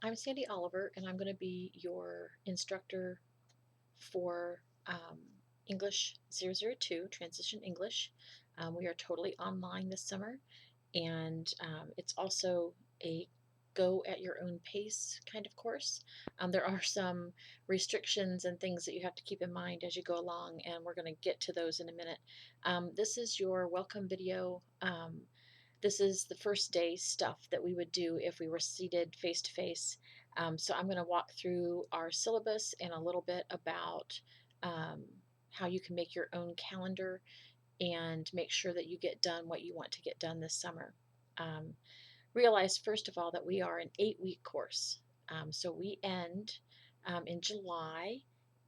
I'm Sandy Oliver, and I'm going to be your instructor for English 002, Transition English. We are totally online this summer, and it's also a go at your own pace kind of course. There are some restrictions and things that you have to keep in mind as you go along, and we're going to get to those in a minute. This is your welcome video. This is the first day stuff that we would do if we were seated face to face. So I'm going to walk through our syllabus and a little bit about um, how you can make your own calendar and make sure that you get done what you want to get done this summer. Realize, first of all, that we are an 8-week course. So we end in July,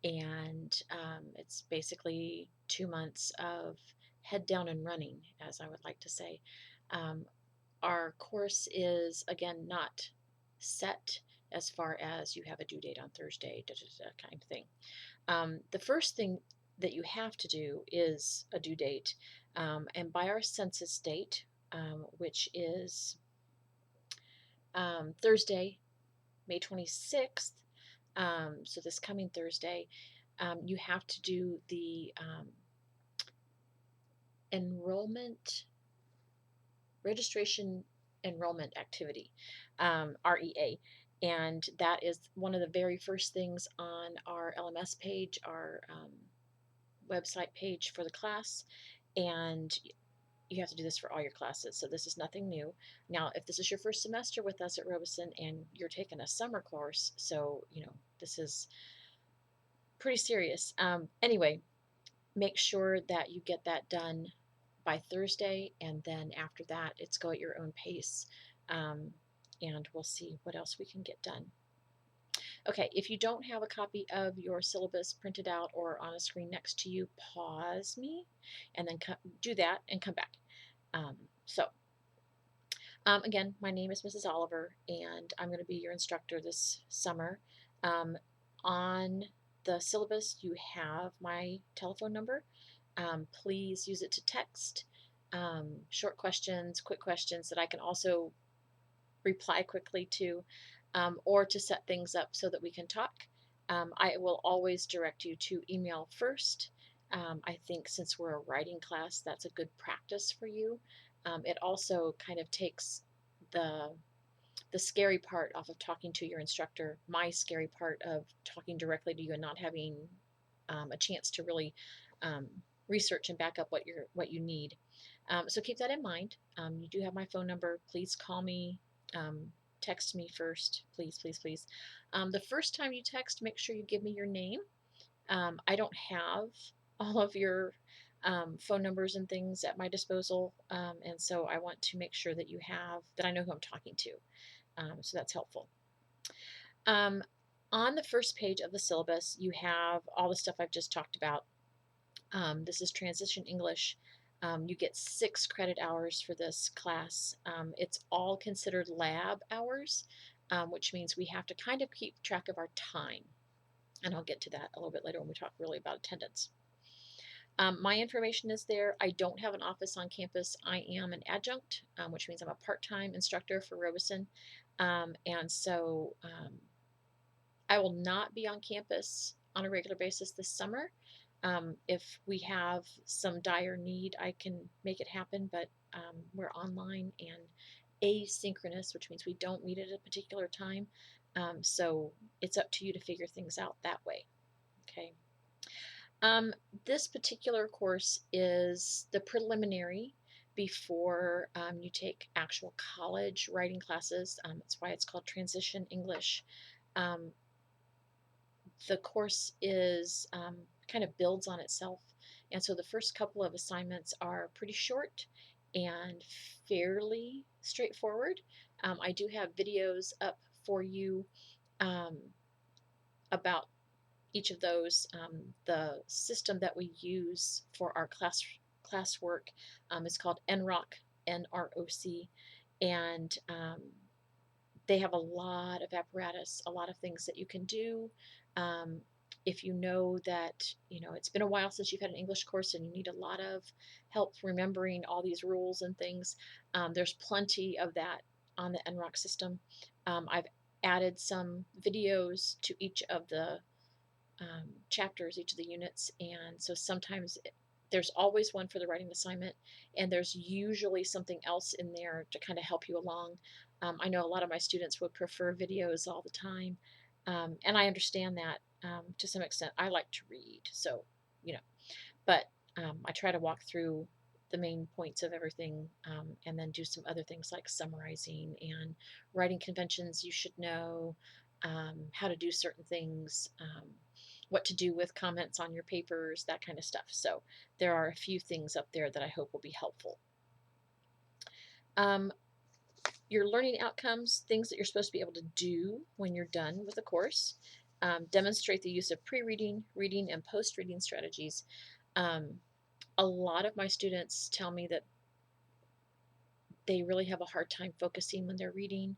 and it's basically 2 months of head down and running, as I would like to say. Um, our course is, again, not set as far as you have a due date on Thursday, kind of thing. The first thing that you have to do is a due date. And by our census date, which is Thursday, May 26th, so this coming Thursday, you have to do the registration enrollment activity, REA. And that is one of the very first things on our LMS page, our website page for the class. And you have to do this for all your classes, so this is nothing new. Now, if this is your first semester with us at Robeson and you're taking a summer course, so this is pretty serious. Anyway, make sure that you get that done by Thursday, and then after that, it's go at your own pace, and we'll see what else we can get done. Okay, if you don't have a copy of your syllabus printed out or on a screen next to you, pause me and then do that and come back. Again, my name is Mrs. Oliver, and I'm going to be your instructor this summer. On the syllabus, you have my telephone number. Please use it to text short questions, quick questions that I can also reply quickly to, or to set things up so that we can talk. I will always direct you to email first. I think since we're a writing class, that's a good practice for you. It also kind of takes the scary part off of talking to your instructor, my scary part of talking directly to you and not having a chance to really research and back up what you need. So keep that in mind. You do have my phone number. Please call me. Text me first, please, please, please. The first time you text, make sure you give me your name. I don't have all of your phone numbers and things at my disposal, and so I want to make sure that I know who I'm talking to. So that's helpful. On the first page of the syllabus, you have all the stuff I've just talked about. This is Transition English. You get 6 credit hours for this class. It's all considered lab hours, which means we have to kind of keep track of our time. And I'll get to that a little bit later when we talk really about attendance. My information is there. I don't have an office on campus. I am an adjunct, which means I'm a part-time instructor for Robeson. And so I will not be on campus on a regular basis this summer. If we have some dire need, I can make it happen, but we're online and asynchronous, which means we don't meet at a particular time. So it's up to you to figure things out that way. Okay. This particular course is the preliminary before you take actual college writing classes. That's why it's called Transition English. The course is kind of builds on itself, and so the first couple of assignments are pretty short and fairly straightforward. I do have videos up for you about each of those. The system that we use for our classwork is called NROC, NROC, and they have a lot of apparatus, a lot of things that you can do. If you know that, it's been a while since you've had an English course and you need a lot of help remembering all these rules and things, there's plenty of that on the NROC system. I've added some videos to each of the chapters, each of the units, and so sometimes there's always one for the writing assignment, and there's usually something else in there to kind of help you along. I know a lot of my students would prefer videos all the time, and I understand that to some extent. I like to read, so you know, but I try to walk through the main points of everything, and then do some other things like summarizing and writing conventions you should know, how to do certain things, what to do with comments on your papers, that kind of stuff. So there are a few things up there that I hope will be helpful. Your learning outcomes, things that you're supposed to be able to do when you're done with the course. Demonstrate the use of pre-reading, reading, and post-reading strategies. A lot of my students tell me that they really have a hard time focusing when they're reading,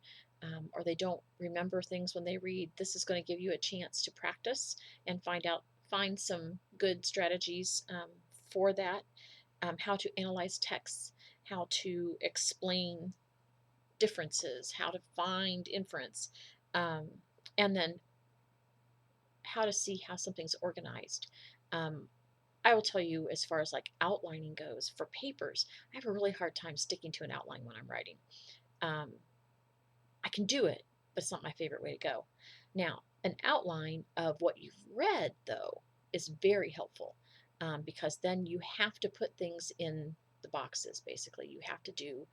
or they don't remember things when they read. This is going to give you a chance to practice and find some good strategies for that. How to analyze texts, how to explain differences, how to find inference, and then how to see how something's organized. I will tell you, as far as like outlining goes for papers, I have a really hard time sticking to an outline when I'm writing. I can do it, but it's not my favorite way to go. Now, an outline of what you've read, though, is very helpful, because then you have to put things in the boxes, basically. You have to do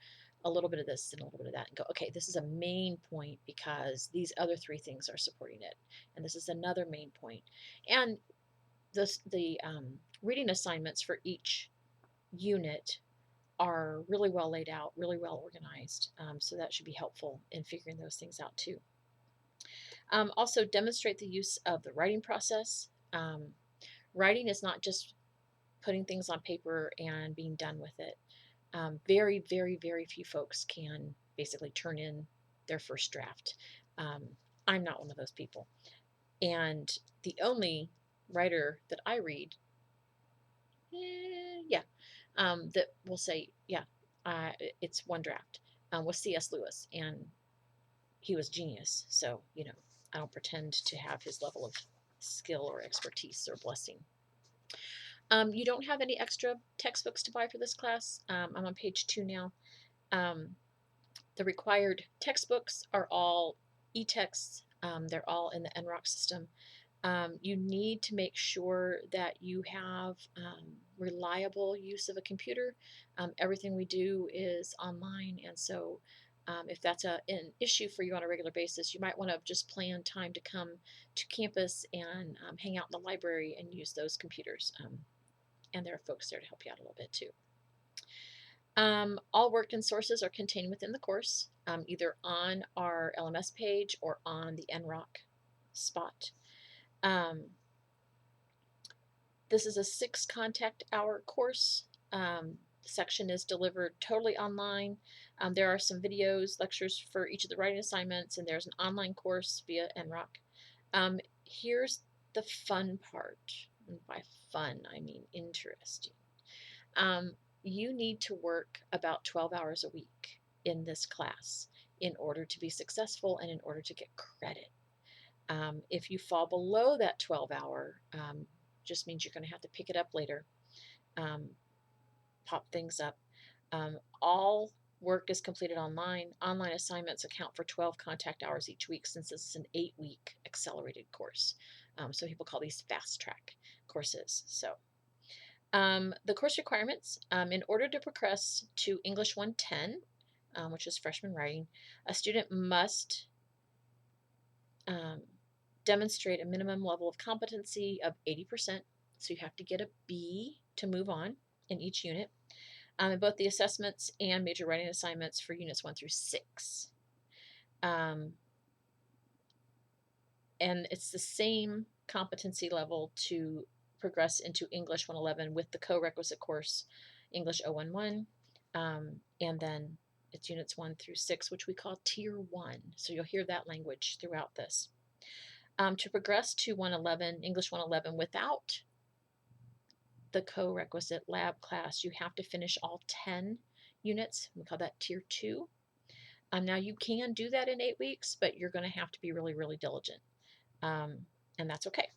a little bit of this and a little bit of that and go, okay, this is a main point because these other three things are supporting it. And this is another main point. And the reading assignments for each unit are really well laid out, really well organized. So that should be helpful in figuring those things out too. Also, demonstrate the use of the writing process. Writing is not just putting things on paper and being done with it. Very, very, very few folks can basically turn in their first draft. I'm not one of those people. And the only writer that I read, that will say, it's one draft, was C.S. Lewis, and he was genius. So, I don't pretend to have his level of skill or expertise or blessing. You don't have any extra textbooks to buy for this class. I'm on page 2 now. The required textbooks are all e-texts. They're all in the NROC system. You need to make sure that you have reliable use of a computer. Everything we do is online, and so if that's an issue for you on a regular basis, you might want to just plan time to come to campus and hang out in the library and use those computers. And there are folks there to help you out a little bit too. All work and sources are contained within the course, either on our LMS page or on the NROC spot. This is a 6 contact hour course. The section is delivered totally online. There are some videos, lectures for each of the writing assignments, and there's an online course via NROC. Here's the fun part. And by fun, I mean interesting. You need to work about 12 hours a week in this class in order to be successful and in order to get credit. If you fall below that 12-hour, just means you're going to have to pick it up later, pop things up. All work is completed online. Online assignments account for 12 contact hours each week, since this is an 8-week accelerated course. So people call these fast track courses. So the course requirements, in order to progress to English 110, which is freshman writing, a student must demonstrate a minimum level of competency of 80%. So you have to get a B to move on in each unit. In both the assessments and major writing assignments for units 1 through 6. And it's the same competency level to progress into English 111 with the co-requisite course English 011, and then it's units 1 through 6, which we call Tier 1. So you'll hear that language throughout this. To progress to 111, English 111 without the co-requisite lab class, you have to finish all 10 units. We call that Tier 2. Now you can do that in 8 weeks, but you're going to have to be really, really diligent, and that's okay.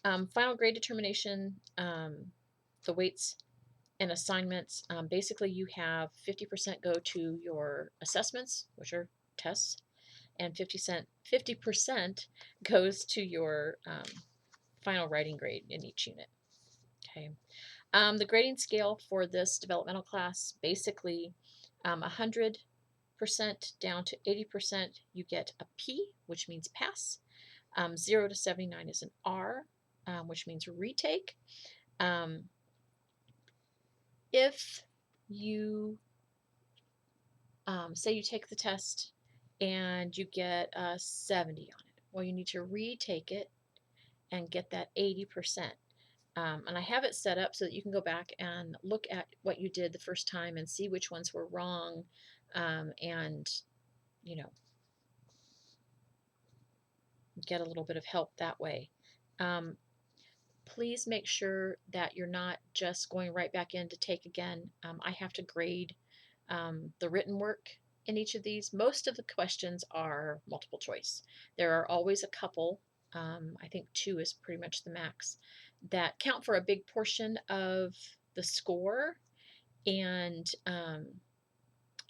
Final grade determination, the weights and assignments. Basically, you have 50% go to your assessments, which are tests, and 50% goes to your final writing grade in each unit. Okay. The grading scale for this developmental class, basically 100% down to 80%, you get a P, which means pass. 0 to 79 is an R, which means retake. If you say you take the test and you get a 70 on it, well, you need to retake it and get that 80%. And I have it set up so that you can go back and look at what you did the first time and see which ones were wrong, and, you know, get a little bit of help that way. Please make sure that you're not just going right back in to take again. I have to grade the written work in each of these. Most of the questions are multiple choice. There are always a couple, I think 2 is pretty much the max, that count for a big portion of the score, and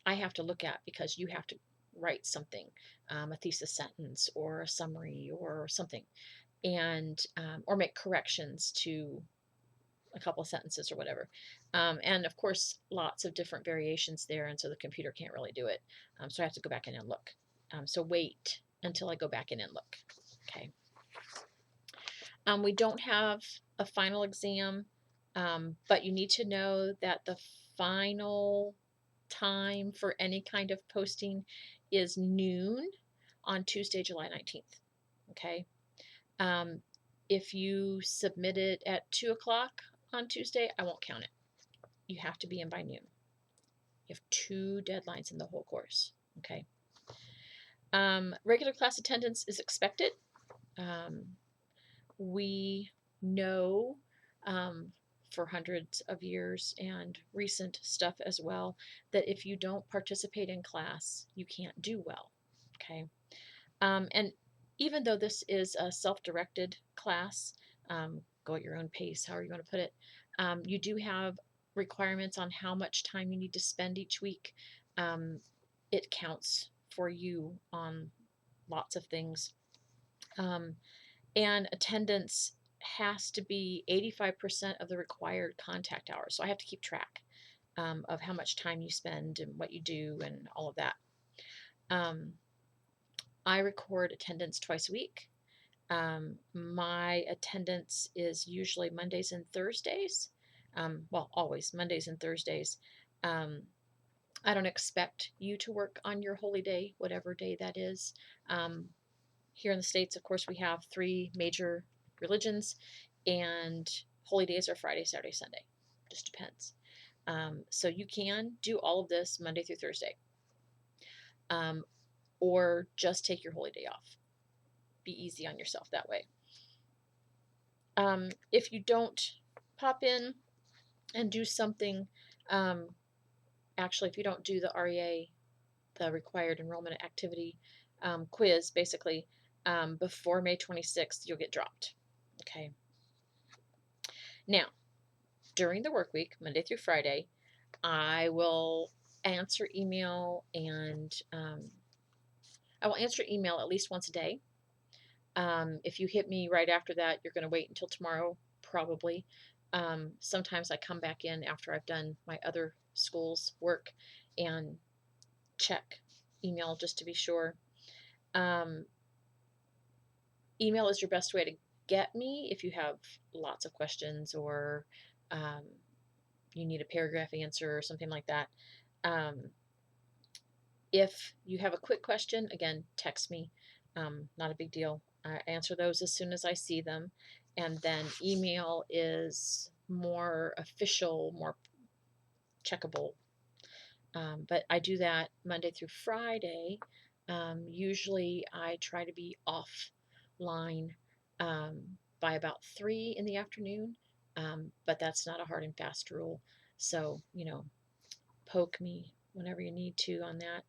I have to look at because you have to write something, a thesis sentence or a summary or something, and or make corrections to a couple of sentences or whatever. And of course, lots of different variations there, and so the computer can't really do it. So I have to go back in and look. So wait until I go back in and look. Okay. We don't have a final exam, but you need to know that the final time for any kind of posting is noon on Tuesday, July 19th. Okay. If you submit it at 2 o'clock on Tuesday, I won't count it. You have to be in by noon. You have 2 deadlines in the whole course. Okay. Regular class attendance is expected. We know for hundreds of years and recent stuff as well that if you don't participate in class, you can't do well. Okay. And even though this is a self-directed class, go at your own pace, however you want to put it, you do have requirements on how much time you need to spend each week. It counts for you on lots of things. And attendance has to be 85% of the required contact hours. So I have to keep track of how much time you spend and what you do and all of that. I record attendance twice a week. My attendance is usually Mondays and Thursdays. Well, always Mondays and Thursdays. I don't expect you to work on your holy day, whatever day that is. Here in the States, of course, we have 3 major religions, and holy days are Friday, Saturday, Sunday. Just depends. So you can do all of this Monday through Thursday, or just take your holy day off. Be easy on yourself that way. If you don't pop in and do something, actually, if you don't do the REA, the required enrollment activity quiz, basically, before May 26th, you'll get dropped. Okay. Now, during the work week, Monday through Friday, I will answer email, and I will answer email at least once a day. If you hit me right after that, you're going to wait until tomorrow, probably. Sometimes I come back in after I've done my other school's work and check email just to be sure. Email is your best way to get me if you have lots of questions, or you need a paragraph answer or something like that. If you have a quick question, again, text me. Not a big deal. I answer those as soon as I see them. And then email is more official, more checkable. But I do that Monday through Friday. Usually I try to be offline by about 3 in the afternoon, but that's not a hard and fast rule. So, poke me whenever you need to on that.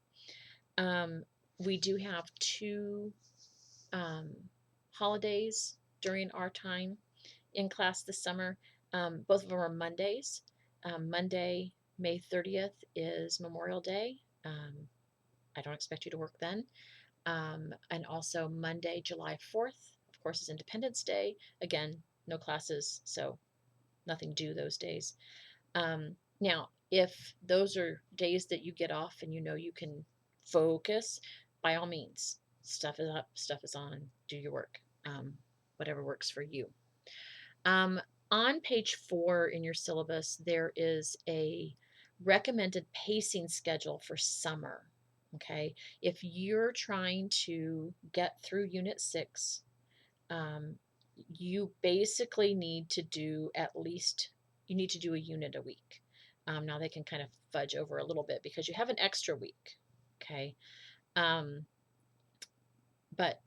We do have two holidays during our time in class this summer. Both of them are Mondays. Monday, May 30th is Memorial Day. I don't expect you to work then. And also Monday, July 4th, of course, is Independence Day. Again, no classes, so nothing due those days. Now, if those are days that you get off and you know you can focus, by all means, stuff is up, stuff is on, do your work, whatever works for you. On page 4 in your syllabus, there is a recommended pacing schedule for summer. Okay, if you're trying to get through Unit 6, you basically need to do you need to do a unit a week. Now they can kind of fudge over a little bit because you have an extra week. Okay, but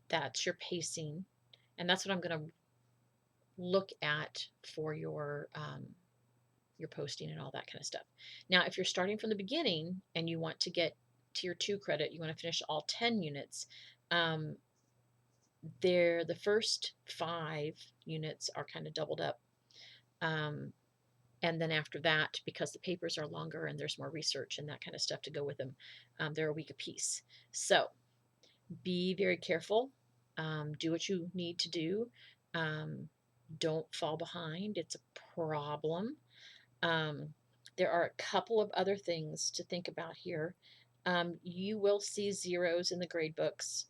that's your pacing, and that's what I'm going to look at for your posting and all that kind of stuff. Now, if you're starting from the beginning and you want to get Tier 2 credit, you want to finish all 10 units, the first 5 units are kind of doubled up. And then after that, because the papers are longer and there's more research and that kind of stuff to go with them, they're a week apiece. So be very careful. Do what you need to do. Don't fall behind. It's a problem. There are a couple of other things to think about here. You will see zeros in the grade books,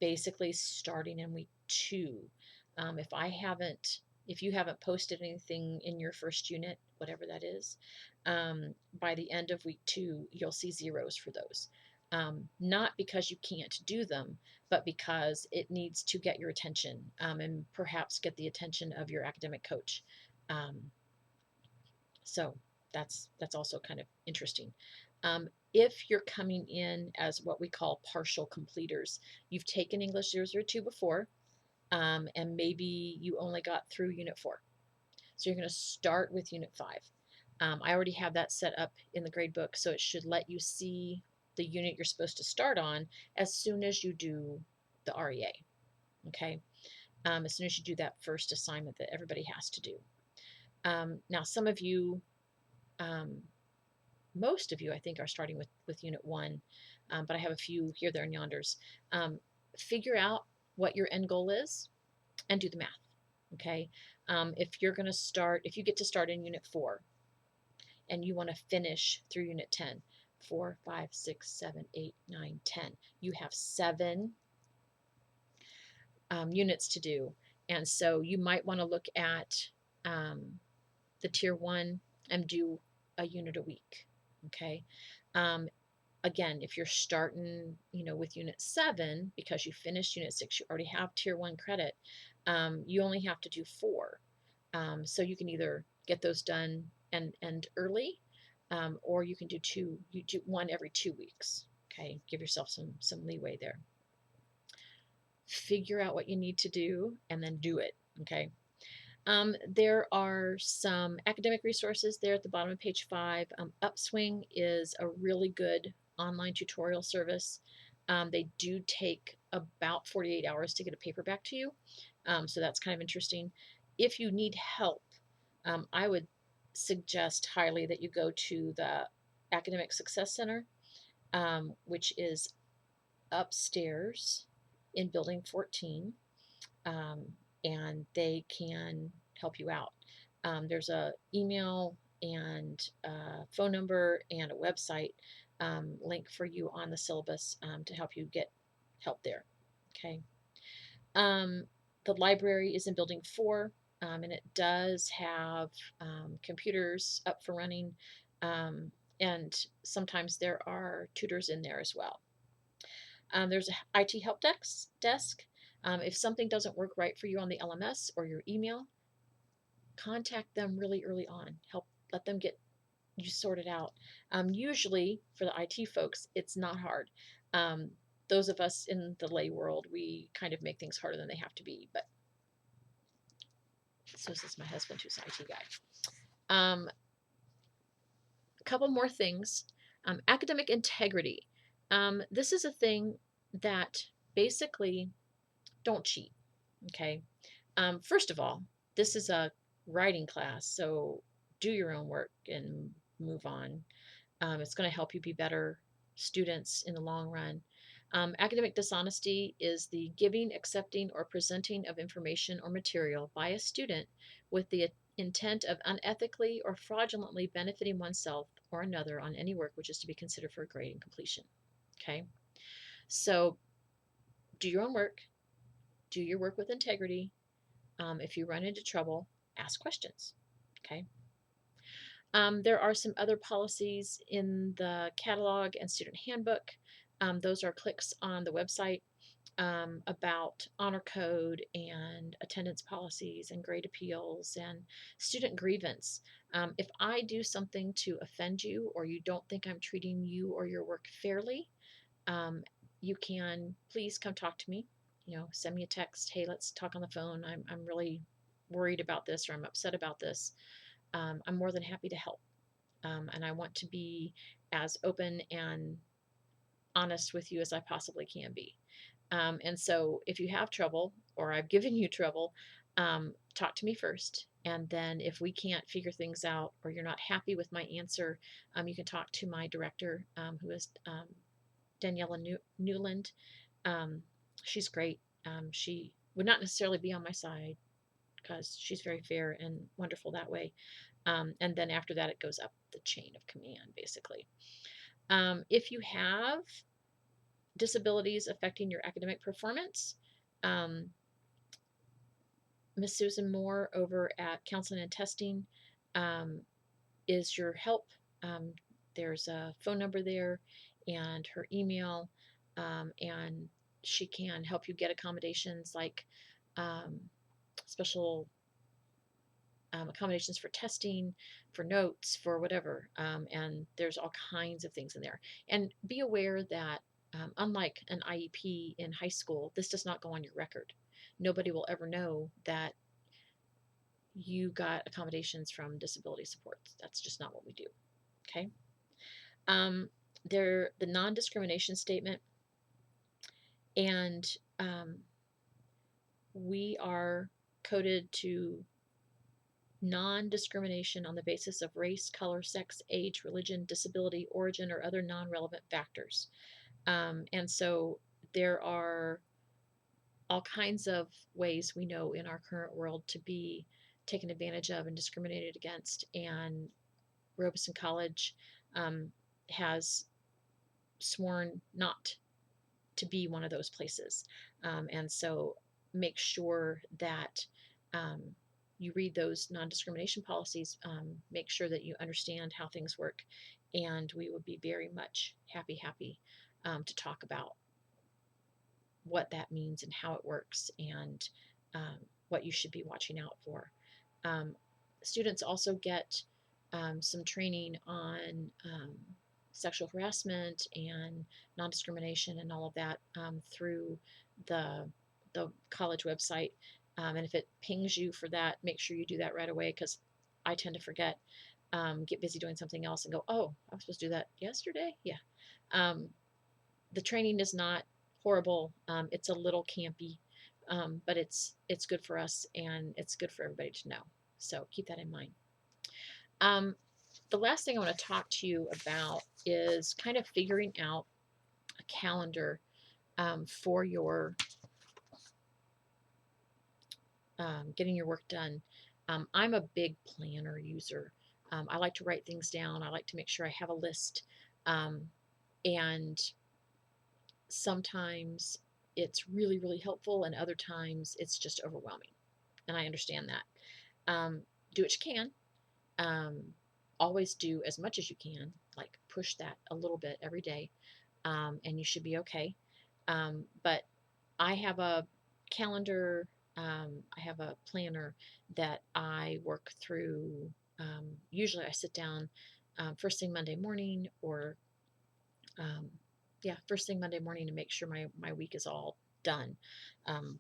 basically starting in week 2. If you haven't posted anything in your first unit, whatever that is, by the end of week 2, you'll see zeros for those. Not because you can't do them, but because it needs to get your attention, and perhaps get the attention of your academic coach. So that's also kind of interesting. If you're coming in as what we call partial completers, you've taken English 002 before, and maybe you only got through Unit 4. So you're going to start with Unit 5. I already have that set up in the gradebook, so it should let you see the unit you're supposed to start on as soon as you do the REA. Okay, as soon as you do that first assignment that everybody has to do. Now, some of you, most of you, I think, are starting with Unit 1, but I have a few here, there, and yonders. Figure out what your end goal is and do the math. Okay, if you get to start in Unit 4 and you want to finish through Unit 10, 4, 5, 6, 7, 8, 9, 10, you have 7 units to do. And so you might want to look at the Tier 1 and do a unit a week. Okay. Again, if you're starting, with Unit 7, because you finished Unit 6, you already have Tier 1 credit, you only have to do 4. So you can either get those done and early, or you can do 2. You do 1 every 2 weeks. Okay, give yourself some leeway there. Figure out what you need to do and then do it. Okay. There are some academic resources there at the bottom of page 5. Upswing is a really good online tutorial service. They do take about 48 hours to get a paper back to you, so that's kind of interesting. If you need help, I would suggest highly that you go to the Academic Success Center, which is upstairs in Building 14. And they can help you out. There's a email and a phone number and a website link for you on the syllabus to help you get help there. Okay. The library is in Building 4, and it does have computers up for running, and sometimes there are tutors in there as well. There's an IT help desk. If something doesn't work right for you on the LMS or your email, contact them really early on. Let them get you sorted out. Usually for the IT folks, it's not hard. Those of us in the lay world, we kind of make things harder than they have to be. But so this is my husband, who's an IT guy. A couple more things. Academic integrity. This is a thing that basically don't cheat. Okay. First of all, this is a writing class, so do your own work and move on. It's going to help you be better students in the long run. Academic dishonesty is the giving, accepting, or presenting of information or material by a student with the intent of unethically or fraudulently benefiting oneself or another on any work which is to be considered for grading completion. Okay, so do your own work, do your work with integrity. If you run into trouble, ask questions. Okay. There are some other policies in the catalog and student handbook. Those are clicks on the website about honor code and attendance policies and grade appeals and student grievance. If I do something to offend you or you don't think I'm treating you or your work fairly, you can please come talk to me. Send me a text. Hey, let's talk on the phone. I'm really worried about this, or I'm upset about this. I'm more than happy to help. And I want to be as open and honest with you as I possibly can be. And so if you have trouble or I've given you trouble, talk to me first. And then if we can't figure things out or you're not happy with my answer, you can talk to my director, who is Daniela Newland. She's great. She would not necessarily be on my side because she's very fair and wonderful that way. And then after that, it goes up the chain of command, basically. If you have disabilities affecting your academic performance, Miss Susan Moore over at Counseling and Testing is your help. There's a phone number there and her email, and she can help you get accommodations like special accommodations for testing, for notes, for whatever. And there's all kinds of things in there. And be aware that unlike an IEP in high school, this does not go on your record. Nobody will ever know that you got accommodations from disability support. That's just not what we do. Okay. The non-discrimination statement, and we are coded to non-discrimination on the basis of race, color, sex, age, religion, disability, origin, or other non-relevant factors. And so there are all kinds of ways we know in our current world to be taken advantage of and discriminated against. And Robeson College has sworn not to be one of those places. And so make sure that you read those non-discrimination policies, make sure that you understand how things work, and we would be very much happy to talk about what that means and how it works and what you should be watching out for. Students also get some training on sexual harassment and non-discrimination and all of that through the college website. And if it pings you for that, make sure you do that right away, because I tend to forget, get busy doing something else and go, oh, I was supposed to do that yesterday. Yeah. The training is not horrible. It's a little campy, but it's good for us and it's good for everybody to know. So keep that in mind. The last thing I want to talk to you about is kind of figuring out a calendar for your getting your work done. I'm a big planner user. I like to write things down. I like to make sure I have a list. And sometimes it's really, really helpful, and other times it's just overwhelming. And I understand that. Do what you can. Always do as much as you can, like push that a little bit every day, and you should be okay. But I have a calendar, I have a planner that I work through. Usually I sit down first thing Monday morning, or first thing Monday morning, to make sure my week is all done.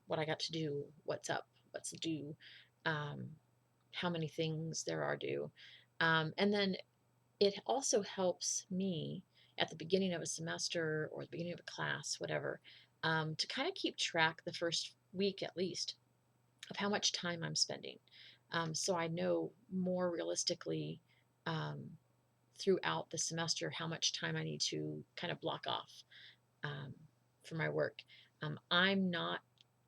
What I got to do, what's up, what's due, how many things there are due. And then it also helps me at the beginning of a semester or the beginning of a class, whatever, to kind of keep track the first week at least of how much time I'm spending. So I know more realistically throughout the semester how much time I need to kind of block off um, for my work. I'm not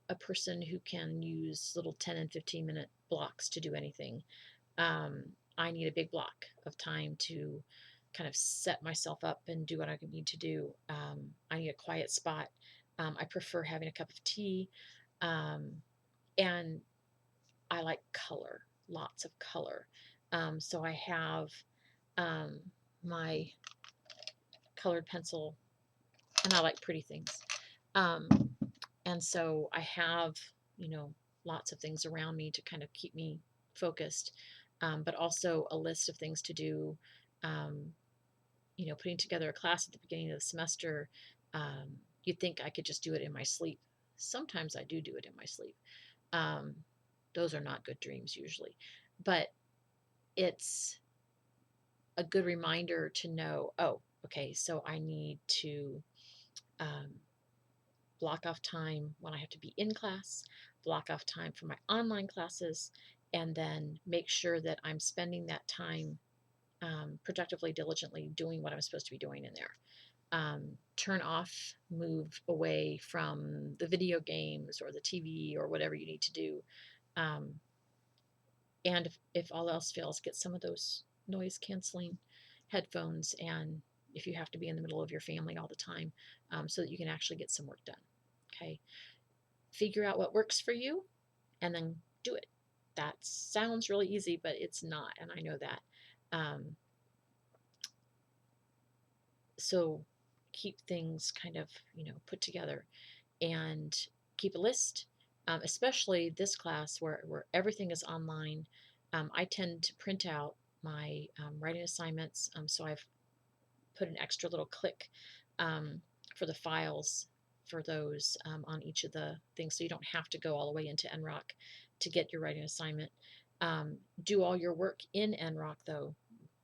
a person who can use little 10 and 15-minute blocks to do anything. Um, I need a big block of time to kind of set myself up and do what I need to do. I need a quiet spot. I prefer having a cup of tea. Um, and I like color, lots of color. So I have um, my colored pencil, and I like pretty things. Um, and so I have, you know, lots of things around me to kind of keep me focused, but also a list of things to do. Um, you know, putting together a class at the beginning of the semester, you'd think I could just do it in my sleep. Sometimes I do it in my sleep. Um, those are not good dreams usually, but it's a good reminder to know, oh, okay, so I need to um, block off time when I have to be in class, block off time for my online classes, and then make sure that I'm spending that time productively, diligently doing what I'm supposed to be doing in there. Turn off, move away from the video games or the TV or whatever you need to do. Um, and if all else fails, get some of those noise canceling headphones. And if you have to be in the middle of your family all the time, so that you can actually get some work done. Okay. Figure out what works for you and then do it. That sounds really easy, but it's not. And I know that. So keep things kind of, put together and keep a list, especially this class where everything is online. I tend to print out my writing assignments. So I've put an extra little click for the files for those on each of the things. So you don't have to go all the way into NROC to get your writing assignment. Do all your work in NROC, though,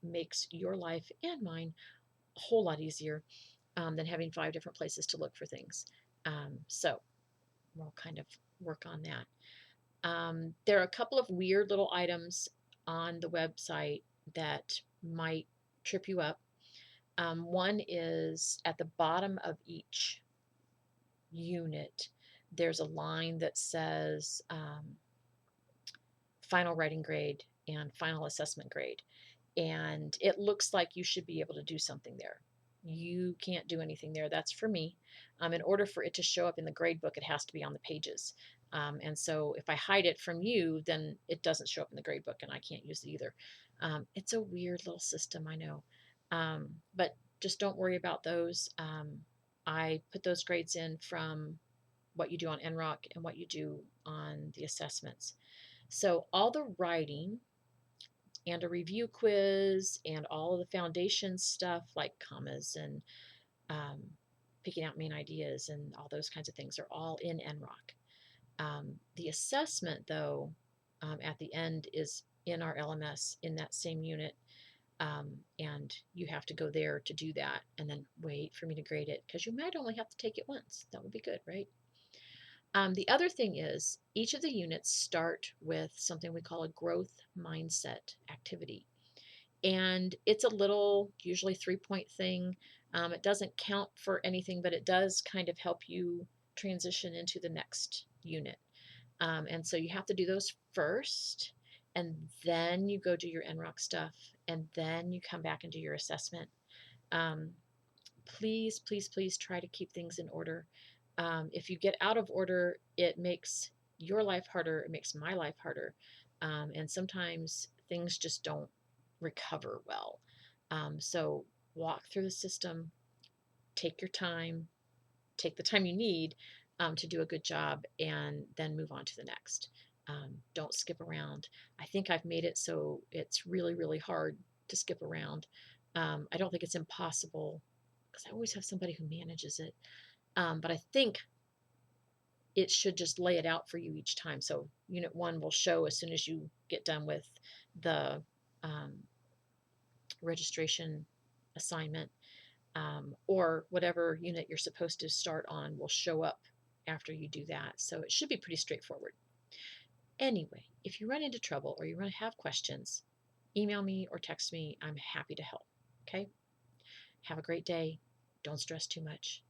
makes your life and mine a whole lot easier than having 5 different places to look for things. So we'll kind of work on that. There are a couple of weird little items on the website that might trip you up. One is at the bottom of each unit, there's a line that says final writing grade and final assessment grade. And it looks like you should be able to do something there. You can't do anything there. That's for me. In order for it to show up in the grade book, it has to be on the pages. And so if I hide it from you, then it doesn't show up in the grade book and I can't use it either. It's a weird little system, I know. But just don't worry about those. I put those grades in from what you do on NROC and what you do on the assessments. So all the writing and a review quiz and all of the foundation stuff like commas and picking out main ideas and all those kinds of things are all in NROC. The assessment, though, at the end is in our LMS in that same unit. And you have to go there to do that and then wait for me to grade it because you might only have to take it once. That would be good, right? The other thing is each of the units start with something we call a growth mindset activity. And it's a little, usually 3-point thing. It doesn't count for anything, but it does kind of help you transition into the next unit. And so you have to do those first, and then you go do your NROC stuff, and then you come back and do your assessment. Please, please, please try to keep things in order. If you get out of order, it makes your life harder. It makes my life harder. And sometimes things just don't recover well. So walk through the system, take your time, take the time you need to do a good job, and then move on to the next. Don't skip around. I think I've made it so it's really, really hard to skip around. I don't think it's impossible because I always have somebody who manages it. But I think it should just lay it out for you each time. So unit 1 will show as soon as you get done with the registration assignment. or whatever unit you're supposed to start on will show up after you do that. So it should be pretty straightforward. Anyway, if you run into trouble or you have questions, email me or text me. I'm happy to help. Okay? Have a great day. Don't stress too much.